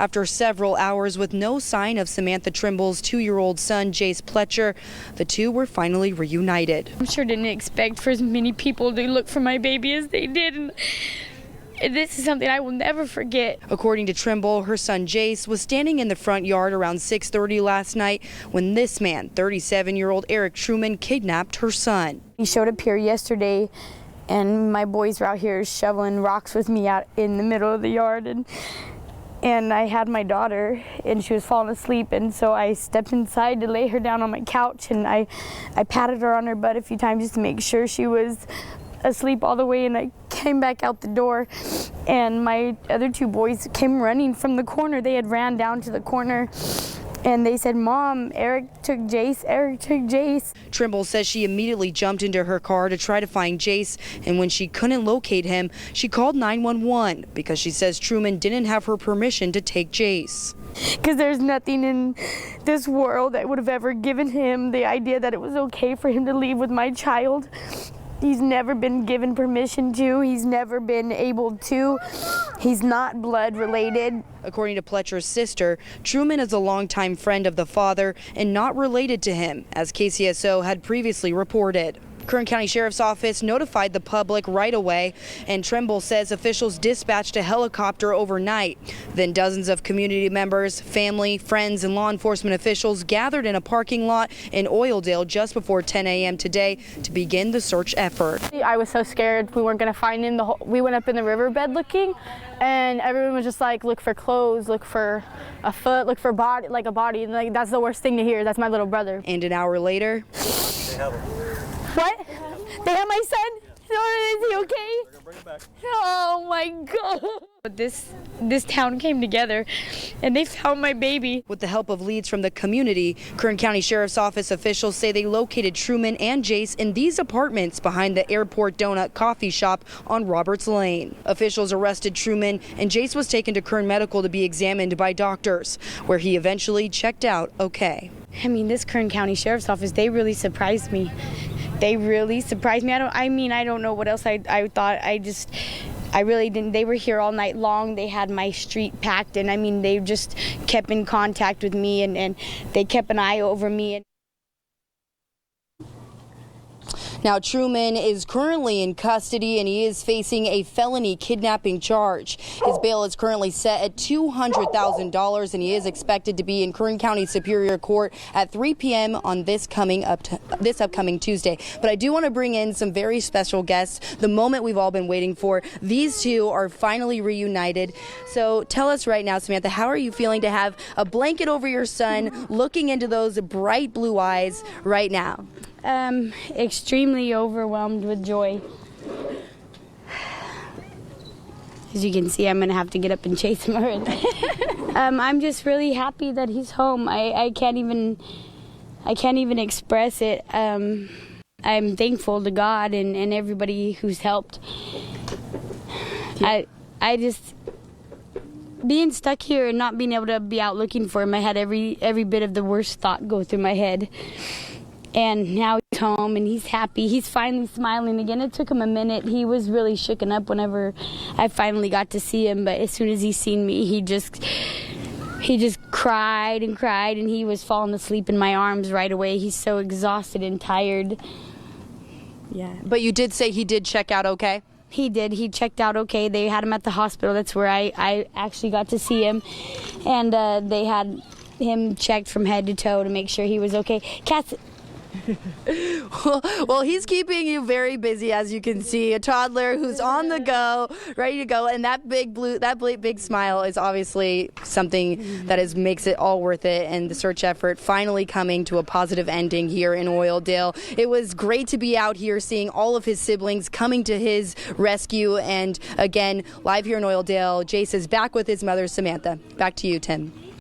After several hours with no sign of Samantha Trimble's 2-year-old son, Jace Pletcher, the two were finally reunited. I'm sure didn't expect for as many people to look for my baby as they did. And this is something I will never forget. According to Trimble, her son Jace was standing in the front yard around 6:30 last night when this man, 37-year-old Eric Truman, kidnapped her son. He showed up here yesterday, and my boys were out here shoveling rocks with me out in the middle of the yard. And I had my daughter, and she was falling asleep, and so I stepped inside to lay her down on my couch, and I patted her on her butt a few times just to make sure she was asleep all the way, and I came back out the door, and my other two boys came running from the corner. They had ran down to the corner, and they said, "Mom, Eric took Jace, Eric took Jace." Trimble says she immediately jumped into her car to try to find Jace, and when she couldn't locate him, she called 911 because she says Truman didn't have her permission to take Jace. Because there's nothing in this world that would have ever given him the idea that it was okay for him to leave with my child. He's never been given permission to. He's never been able to. He's not blood related. According to Pletcher's sister, Truman is a longtime friend of the father and not related to him, as KCSO had previously reported. Kern County Sheriff's Office notified the public right away, and Trimble says officials dispatched a helicopter overnight. Then dozens of community members, family, friends, and law enforcement officials gathered in a parking lot in Oildale just before 10 a.m. today to begin the search effort. I was so scared we weren't going to find him. We went up in the riverbed looking, and everyone was just like, look for clothes, look for a foot, look for body, like a body. And like, that's the worst thing to hear. That's my little brother. And an hour later, what? They have my son? Is he okay? We're gonna bring him back. Oh my God. But this town came together and they found my baby. With the help of leads from the community, Kern County Sheriff's Office officials say they located Truman and Jace in these apartments behind the Airport Donut coffee shop on Roberts Lane. Officials arrested Truman, and Jace was taken to Kern Medical to be examined by doctors, where he eventually checked out okay. I mean, this Kern County Sheriff's Office, they really surprised me. They really surprised me. I don't know what else I thought. I really didn't. They were here all night long. They had my street packed, and I mean, they just kept in contact with me, and they kept an eye over me. Now, Truman is currently in custody, and he is facing a felony kidnapping charge. His bail is currently set at $200,000, and he is expected to be in Kern County Superior Court at 3 p.m. on this upcoming Tuesday. But I do want to bring in some very special guests, the moment we've all been waiting for. These two are finally reunited. So tell us right now, Samantha, how are you feeling to have a blanket over your son, looking into those bright blue eyes right now? Extremely overwhelmed with joy. As you can see, I'm gonna have to get up and chase him already. I'm just really happy that he's home. I can't even express it. I'm thankful to God and everybody who's helped. I just being stuck here and not being able to be out looking for him. I had every bit of the worst thought go through my head. And now he's home and he's happy. He's finally smiling again. It took him a minute. He was really shooken up whenever I finally got to see him. But as soon as he seen me, he just cried and cried, and he was falling asleep in my arms right away. He's so exhausted and tired. Yeah. But you did say he did check out okay? He did. He checked out okay. They had him at the hospital. That's where I actually got to see him. And they had him checked from head to toe to make sure he was okay. Well, he's keeping you very busy, as you can see. A toddler who's on the go, ready to go, and that big smile is obviously something that makes it all worth it. And the search effort finally coming to a positive ending here in Oildale. It was great to be out here seeing all of his siblings coming to his rescue. And again, live here in Oildale, Jace is back with his mother, Samantha. Back to you, Tim.